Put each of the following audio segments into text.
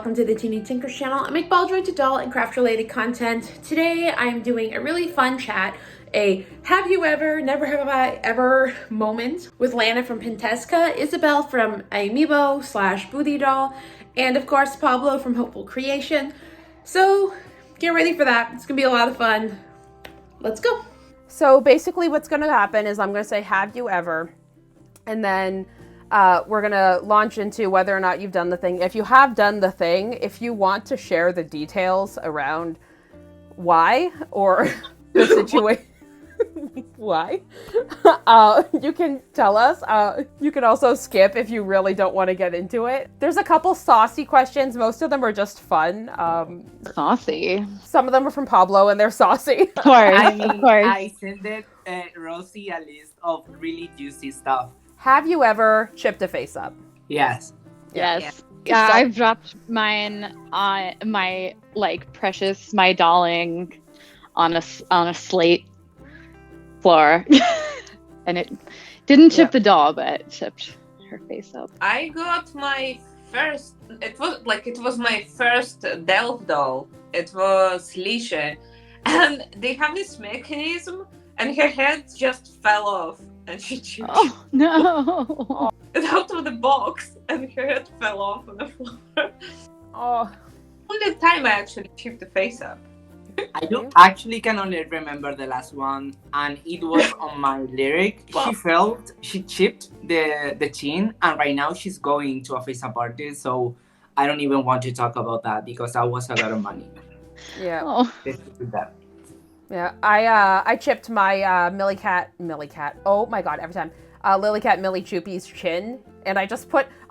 welcome to the Teeny Tinkers channel. I make ball-jointed doll and craft related content. Today I'm doing a really fun chat, a have you ever, never have I ever moment with Lana from Pinktezka, Isabel from Iamibo / Boudi Doll, and of course Pablo from HopefulCreation. So get ready for that. It's gonna be a lot of fun. Let's go. So basically what's gonna happen is I'm gonna say have you ever, and then we're gonna launch into whether or not you've done the thing. If you have done the thing, if you want to share the details around why or the situation, why, you can tell us. You can also skip if you really don't want to get into it. There's a couple saucy questions. Most of them are just fun. Saucy. Some of them are from Pablo and they're saucy. Of course, of course. I sent Roze a list of really juicy stuff. Have you ever chipped a face up? Yes. Yes. Yeah, I've dropped mine on my my dolling on a slate floor, and it didn't chip the doll, but it chipped her face up. I got my first. It was my first Delft doll. It was Lisha, and they have this mechanism, and her head just fell off. And she chipped no! out of the box, and her head fell off on the floor. Oh, Only time I actually chipped the face up. I don't actually can only remember the last one, and it was on my lyric. She chipped the chin, and right now she's going to a face up artist. So I don't even want to talk about that because that was a lot of money. Yeah. Oh. Yeah, I chipped my Lillycat. Oh my god, every time. Lillycat Millie Choupie's chin, and I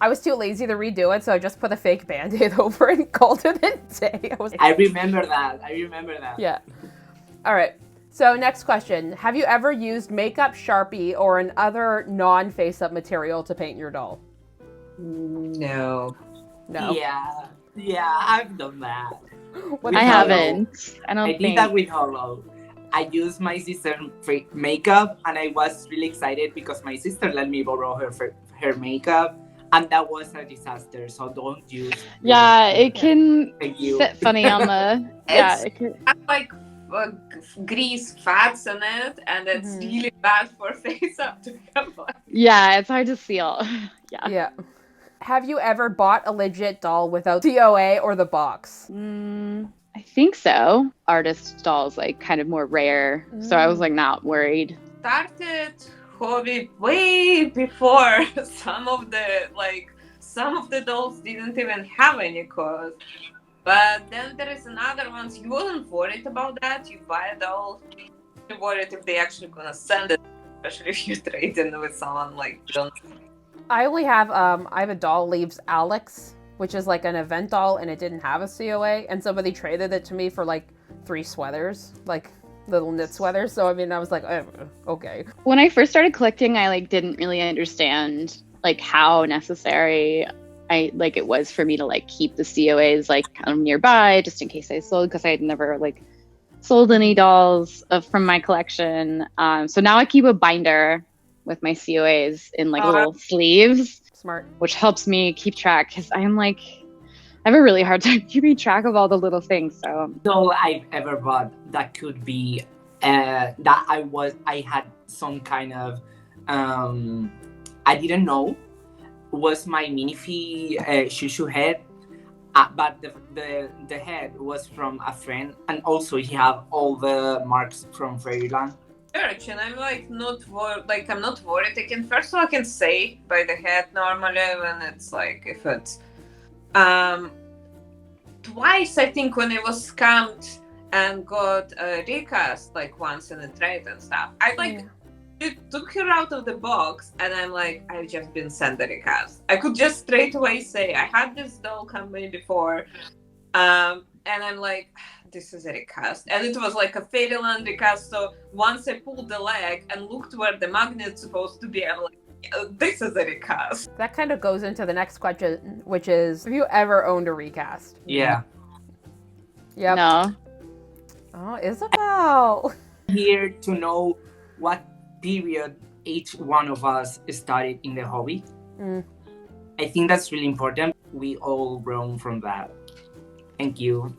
was too lazy to redo it, so I just put a fake band-aid over it and called it a day. I remember that. Yeah. All right. So next question: have you ever used makeup, Sharpie, or an other non-face-up material to paint your doll? No. Yeah, I've done that. I haven't. I did that with Holo. I used my sister's makeup, and I was really excited because my sister let me borrow her makeup, and that was a disaster. So don't use. Yeah, it can sit funny on the. It has like grease fats in it, and it's really bad for face up to come on. Yeah, it's hard to seal. Yeah. Have you ever bought a legit doll without COA or the box? I think so. Artist dolls kind of more rare, so I was not worried. Started hobby way before some of the dolls didn't even have any cost. But then there is another ones you wasn't worried about that. You buy a doll, you're worried if they actually gonna send it, especially if you trade in with someone John. I only have I have a doll leaves Alex, which is an event doll, and it didn't have a COA, and somebody traded it to me for 3 sweaters, little knit sweaters. So I mean, I was like, okay. When I first started collecting, I didn't really understand how necessary it was for me to keep the COAs kind of nearby, just in case I sold, because I had never sold any dolls from my collection. So now I keep a binder with my COAs in little sleeves. Smart. Which helps me keep track, because I have a really hard time keeping track of all the little things. So all I've ever bought that could be that I had some kind of I didn't know was my minifee shushu head, but the head was from a friend, and also he had all the marks from Fairyland. And I'm not worried. I'm not worried. First of all, I can say by the head normally when it's if it's twice I think when I was scammed and got a recast once in a trade and stuff. It took her out of the box, and I'm I've just been sent a recast. I could just straight away say I had this doll company before, and I'm this is a recast, and it was a Fairyland recast. So once I pulled the leg and looked where the magnet's supposed to be, I'm this is a recast. That kind of goes into the next question, which is, have you ever owned a recast? Yeah. Yep. No. Oh, Isabel. Here to know what period each one of us started in the hobby. I think that's really important. We all grown from that. Thank you.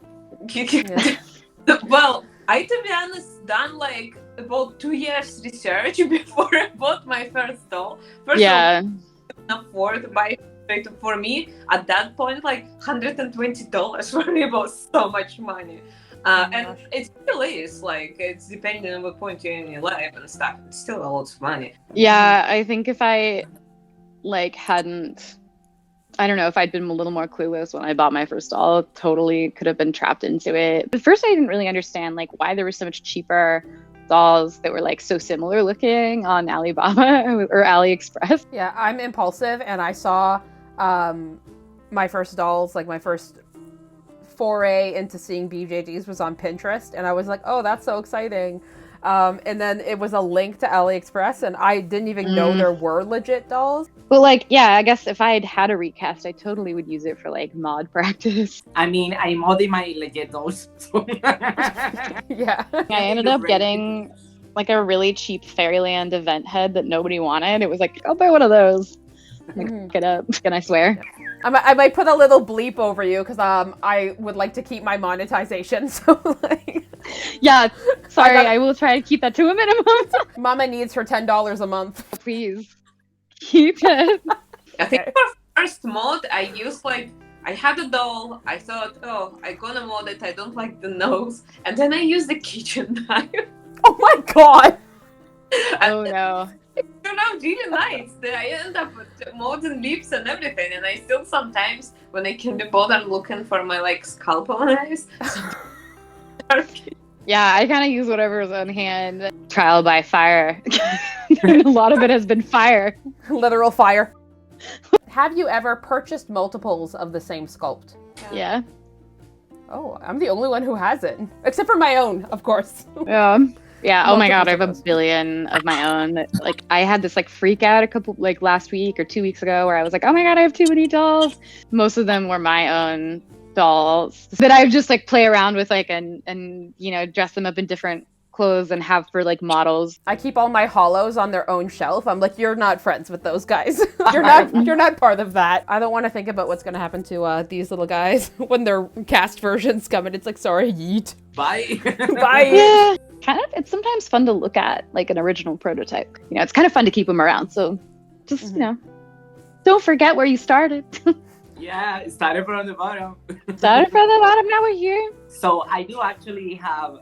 Well, I, to be honest, done like about 2 years research before I bought my first doll. First of all, I couldn't afford to buy it. For me, at that point, like $120 for me was so much money. And it still is, like, it's depending on what point you're in your life and stuff. It's still a lot of money. Yeah, I think if I, like, hadn't... I don't know, if I'd been a little more clueless when I bought my first doll, totally could have been trapped into it. At first, I didn't really understand, like, why there were so much cheaper dolls that were, like, so similar looking on Alibaba or AliExpress. Yeah, I'm impulsive, and I saw my first dolls, like, my first foray into seeing BJDs was on Pinterest, and I was like, oh, that's so exciting. And then it was a link to AliExpress, and I didn't even know there were legit dolls. But, like, yeah, I guess if I had had a recast, I totally would use it for, like, mod practice. I mean, I modded my legit dolls. So. Yeah. I ended up getting, like, a really cheap Fairyland event head that nobody wanted. It was like, I'll buy one of those. Like, get up. Can I swear? I might put a little bleep over you, because I would like to keep my monetization, so, like... Yeah, sorry, I will try to keep that to a minimum. Mama needs her $10 a month. Please, keep it. I think for first mod, I used, like, I had a doll, I thought, oh, I'm gonna mod it, I don't like the nose, and then I used the kitchen knife. Oh my god! Oh no. It turned out really nice. I ended up with modern lips and everything, and I still sometimes, when I can be bothered looking for my, like, scalpel knives. Yeah, I kind of use whatever's on hand. Trial by fire. A lot of it has been fire. Literal fire. Have you ever purchased multiples of the same sculpt? Yeah. Oh, I'm the only one who hasn't. Except for my own, of course. Yeah, oh my god, I have a billion of my own. Like, I had this, like, freak out last week or 2 weeks ago where I was like, oh my god, I have too many dolls. Most of them were my own dolls that I would just, like, play around with, like, and you know, dress them up in different clothes and have for, like, models. I keep all my hollows on their own shelf. I'm like, you're not friends with those guys. You're not part of that. I don't want to think about what's going to happen to these little guys when their cast versions come and it's like, sorry, yeet. Bye. Bye. Yeah. Kind of, it's sometimes fun to look at, like, an original prototype. You know, it's kind of fun to keep them around. So just, you know, don't forget where you started. Yeah, it started from the bottom. Started from the bottom, now we're here. So I do actually have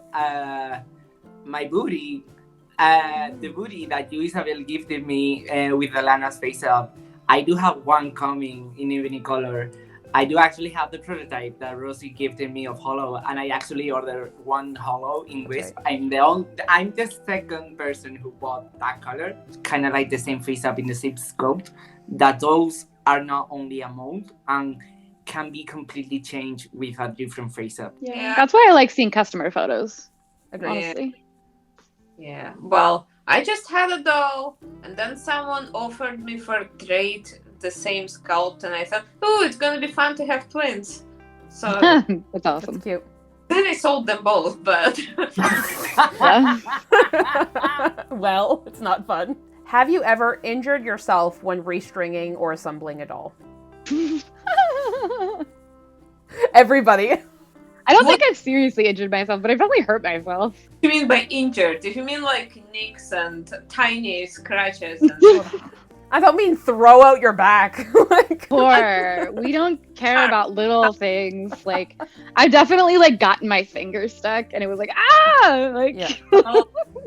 my Boudi, the Boudi that you, Isabel, gifted me with the Lana's face up. I do have one coming in Ebony color. I do actually have the prototype that Rosie gifted me of Hollow, and I actually ordered one Hollow in Wisp. I'm the second person who bought that color. Kind of like the same face up in the same sculpt. That those are not only a mold and can be completely changed with a different face up. Yeah. That's why I like seeing customer photos. Agreed. Honestly. Yeah. Well, I just had a doll, and then someone offered me for trade the same sculpt, and I thought, oh, it's gonna be fun to have twins. So that's awesome. That's cute. then I sold them both, but Well, it's not fun. Have you ever injured yourself when restringing or assembling a doll? Everybody. I don't think I've seriously injured myself, but I probably hurt myself. you mean by injured? If you mean like nicks and tiny scratches and I don't mean throw out your back. Like, Poor. We don't care about little things. Like, I've definitely, like, gotten my finger stuck, and it was like, ah! Like, yeah.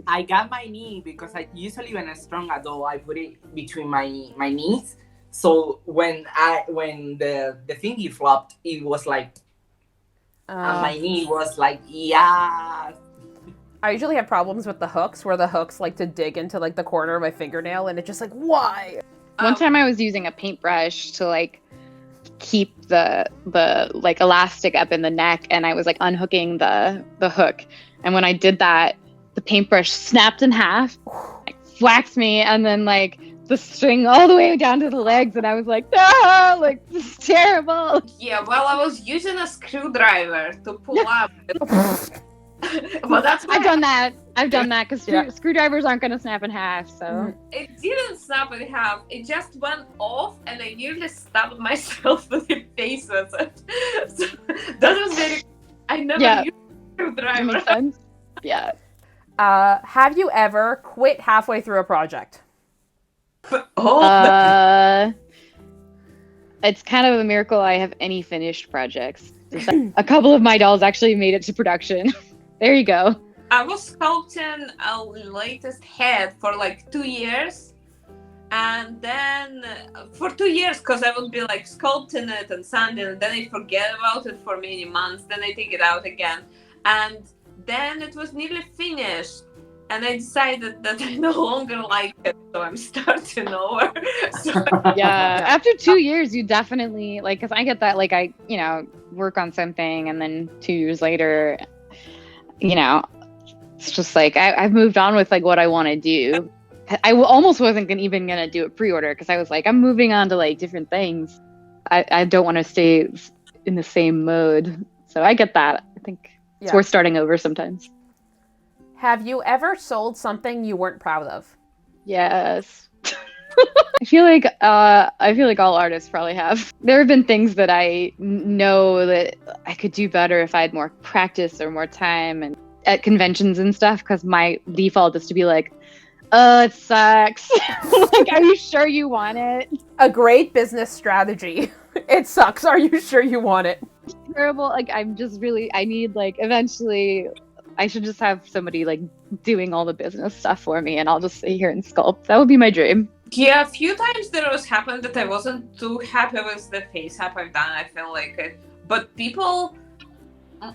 I got my knee because I usually when I strung a doll, I put it between my knees. So when the thingy flopped, it was like, and my knee was like, yeah. I usually have problems with the hooks, where the hooks like to dig into like the corner of my fingernail, and it's just like, why? One time I was using a paintbrush to, like, keep the like elastic up in the neck, and I was like unhooking the hook, and when I did that, the paintbrush snapped in half, like, whacked me, and then like the string all the way down to the legs, and I was like, no, like, this is terrible. yeah. Well, I was using a screwdriver to pull up. But that's why I've done that because Yeah. screwdrivers aren't going to snap in half. So it didn't snap in half. It just went off, and I nearly stabbed myself with the face with it. So that was very. I never Yeah. used a that screwdriver. makes sense. Yeah. Have you ever quit halfway through a project? Oh, It's kind of a miracle I have any finished projects. A couple of my dolls actually made it to production. There you go. I was sculpting a latest head for like 2 years, and then for 2 years, because I would be like sculpting it and sanding, and then I forget about it for many months. Then I take it out again, and then it was nearly finished, and I decided that I no longer like it, so I'm starting over. So, Yeah. After 2 years, you definitely like, because I get that, like, I, work on something and then 2 years later, it's just like I've moved on with like what I want to do. I almost wasn't even gonna do a pre-order because I was like, I'm moving on to like different things. I don't want to stay in the same mode. So I get that. I think it's worth starting over sometimes. Have you ever sold something you weren't proud of? Yes. I feel like all artists probably have. There have been things that I know that I could do better if I had more practice or more time and at conventions and stuff, because my default is to be like, oh, it sucks. Like, are you sure you want it? A great business strategy. It sucks. Are you sure you want it? Terrible. Like, I need, like, eventually I should just have somebody like doing all the business stuff for me, and I'll just sit here and sculpt. That would be my dream. yeah, a few times there was happened that I wasn't too happy with the face up I've done. I feel like it, but people,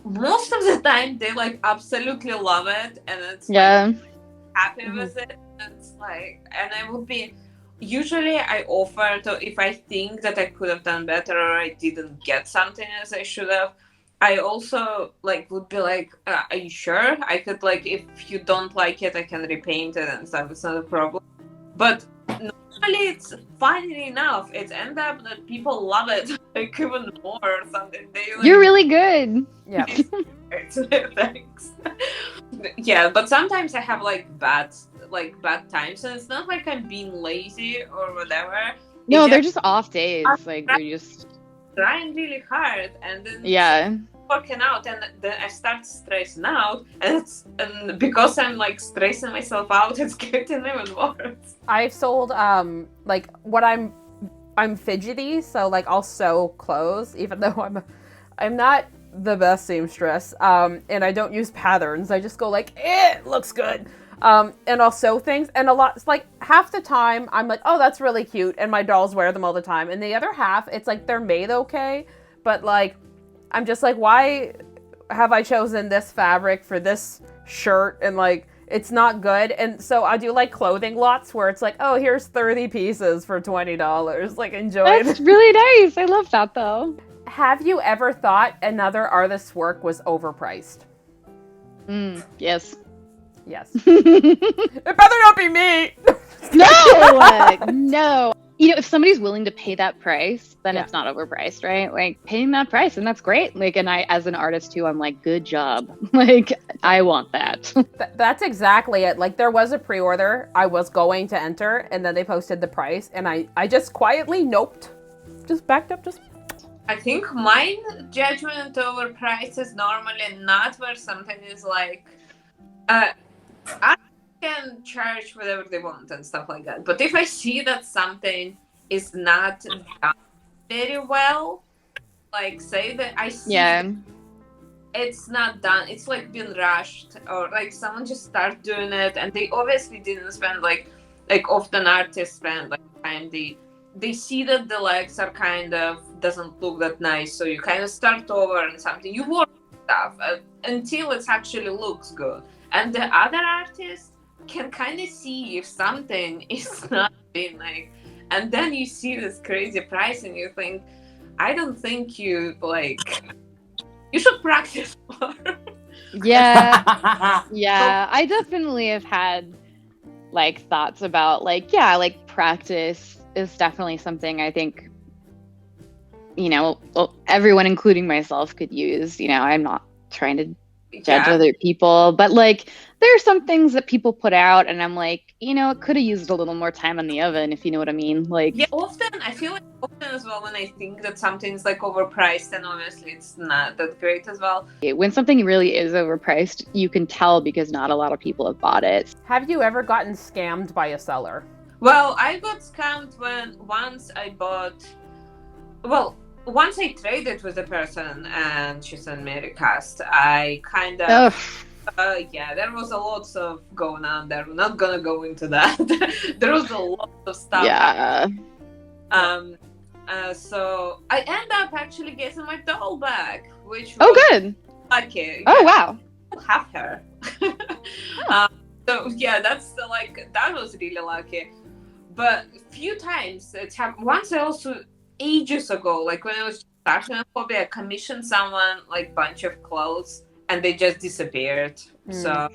most of the time, they like absolutely love it, and it's like, happy with it. And it's like, and I would be. Usually, I offer to if I think that I could have done better or I didn't get something as I should have. I also like would be like, are you sure? I could like, if you don't like it, I can repaint it and stuff. It's not a problem. But normally, it's funny enough. It ends up that people love it like even more or something. You're really good. Yeah. Thanks. Yeah, but sometimes I have like bad times, and it's not like I'm being lazy or whatever. No, they're just off days. Like, you're just trying really hard, and then working out, and then I start stressing out, and because I'm like stressing myself out, it's getting even worse. I've sold like what I'm fidgety, so like I'll sew clothes, even though I'm not the best seamstress, and I don't use patterns. I just go like, it looks good. And I'll sew things, and like half the time I'm like, oh, that's really cute, and my dolls wear them all the time, and the other half, it's like they're made okay, but like I'm just like, why have I chosen this fabric for this shirt, and like it's not good. And so I do like clothing lots where it's like, oh, here's 30 pieces for $20, like enjoy it. That's really nice. I love that though. Have you ever thought another artist's work was overpriced? Yes. Yes. It better not be me. No, no. If somebody's willing to pay that price, then it's not overpriced, right? Like, paying that price, and that's great. Like, and I, as an artist too, I'm like, good job. Like, I want that. That's exactly it. Like, there was a pre-order I was going to enter, and then they posted the price, and I just quietly noped. Just backed up, I think my judgment over price is normally not where something is like, I can charge whatever they want and stuff like that. But if I see that something is not done very well, like say that I see it's not done, it's like been rushed, or like someone just start doing it and they obviously didn't spend like often artists spend like time, they see that the legs are kind of doesn't look that nice, so you kind of start over and something, you work stuff until it actually looks good. And the other artists can kind of see if something is not being like, and then you see this crazy price and you think, I don't think you should practice more. Yeah. I definitely have had like thoughts about like practice is definitely something I think, everyone, including myself, could use. I'm not trying to judge other people. But like, there are some things that people put out, and I'm like, you know, it could have used a little more time on the oven, if you know what I mean. Like, Yeah, often I feel like as well when I think that something's like overpriced, and obviously it's not that great as well. when something really is overpriced, you can tell because not a lot of people have bought it. Have you ever gotten scammed by a seller? Well, I got scammed when once I traded with a person and she sent me a recast. I kind of, there was a lot of going on there. We're not gonna go into that. There was a lot of stuff. Yeah. So I end up actually getting my doll back, which Oh, was good. lucky. Oh, wow. Have her. So yeah, that was really lucky. But a few times it's happened. Once I also ages ago, like when I was starting a hobby, I commissioned someone like bunch of clothes and they just disappeared. So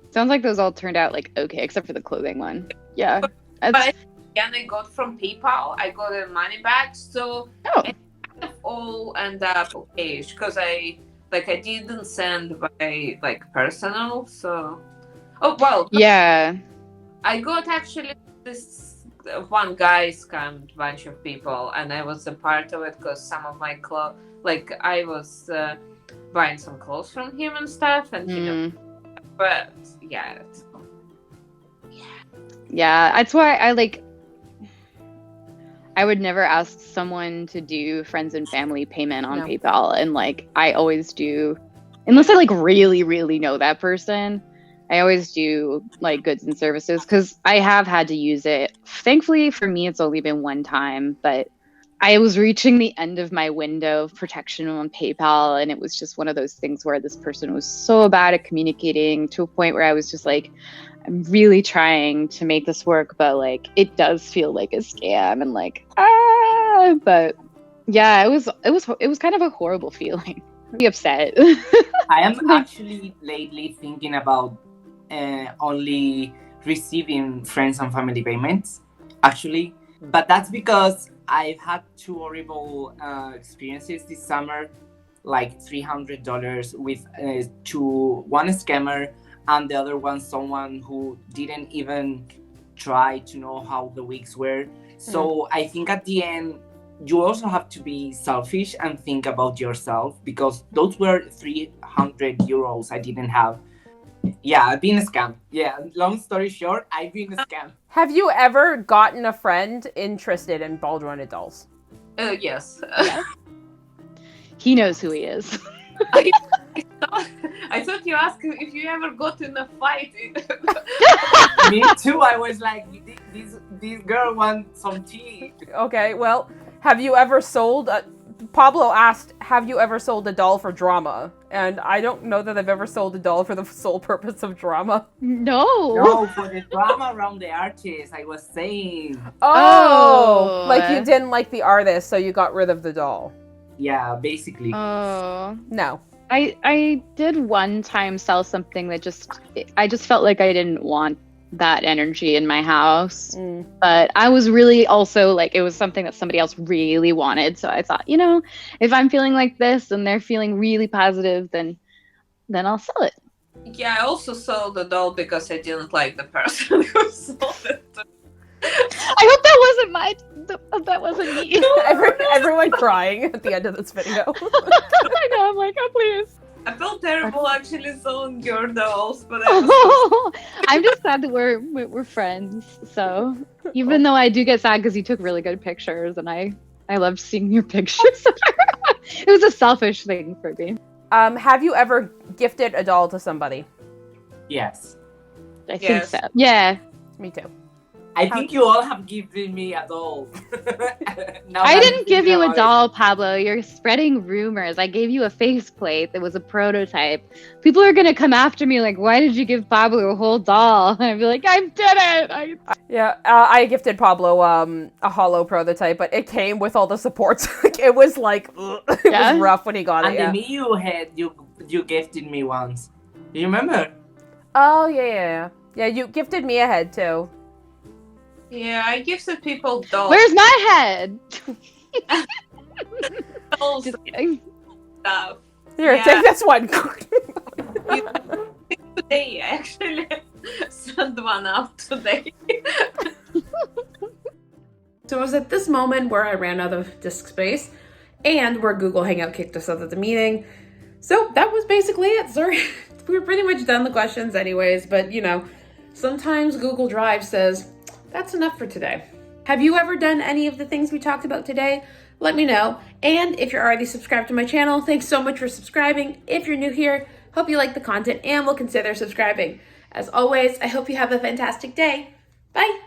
Sounds like those all turned out like okay, except for the clothing one. Yeah. but again, I got from PayPal. I got the money back, so it kind of all end up okay because I didn't send by like personal. So yeah. I got actually this one guy scammed a bunch of people, and I was a part of it because some of my clothes, like I was buying some clothes from him and stuff, and you know, but yeah. Yeah, that's why I would never ask someone to do friends and family payment on PayPal, and like I always do, unless I like really, really know that person. I always do like goods and services because I have had to use it. Thankfully for me, it's only been one time, but I was reaching the end of my window of protection on PayPal, and it was just one of those things where this person was so bad at communicating to a point where I was just like, I'm really trying to make this work, but like it does feel like a scam, and like but yeah, it was kind of a horrible feeling. Be upset. I am actually lately thinking about only receiving friends and family payments, actually. But that's because I've had two horrible experiences this summer, like $300 with one scammer and the other one someone who didn't even try to know how the weeks were. So I think at the end, you also have to be selfish and think about yourself, because those were €300 I didn't have. Yeah, I've been scammed. Yeah, long story short, I've been scammed. Have you ever gotten a friend interested in ball-jointed dolls? Yes. He knows who he is. I thought you asked if you ever got in a fight. Me too. I was like, this girl wants some tea. Okay, well, have you ever sold Pablo asked, have you ever sold a doll for drama? And I don't know that I've ever sold a doll for the sole purpose of drama. No, for the drama around the artist, I was saying. Oh! Like you didn't like the artist, so you got rid of the doll. Yeah, basically. Oh. No. I did one time sell something that I just felt like I didn't want that energy in my house. But I was really also like, it was something that somebody else really wanted. So I thought, you know, if I'm feeling like this and they're feeling really positive, then I'll sell it. Yeah, I also sold the doll because I didn't like the person who sold it. I hope that wasn't me. Everyone crying at the end of this video. I know, I'm like, oh please. I felt terrible actually selling your dolls, but I'm just glad that we're friends. So even though I do get sad because you took really good pictures, and I loved seeing your pictures. It was a selfish thing for me. Have you ever gifted a doll to somebody? Yes. I think so. Yeah. Me too. I think you all have given me a doll. I didn't give you a doll, Pablo. You're spreading rumors. I gave you a faceplate that was a prototype. People are going to come after me like, why did you give Pablo a whole doll? And I'd be like, I did it! Yeah, I gifted Pablo a hollow prototype, but it came with all the supports. It was like, it was rough when he got it. And the Miu head you gifted me once. Do you remember? Oh, yeah. Yeah, you gifted me a head too. Yeah, I gifted people dolls. Where's my head? Dolls Just kidding. stuff. Here, take this one. Today, actually. Send one out today. So it was at this moment where I ran out of disk space and where Google Hangout kicked us out of the meeting. So that was basically it. Sorry, we were pretty much done the questions anyways, but you know, sometimes Google Drive says, that's enough for today. Have you ever done any of the things we talked about today? Let me know. And if you're already subscribed to my channel, thanks so much for subscribing. If you're new here, hope you like the content and will consider subscribing. As always, I hope you have a fantastic day. Bye.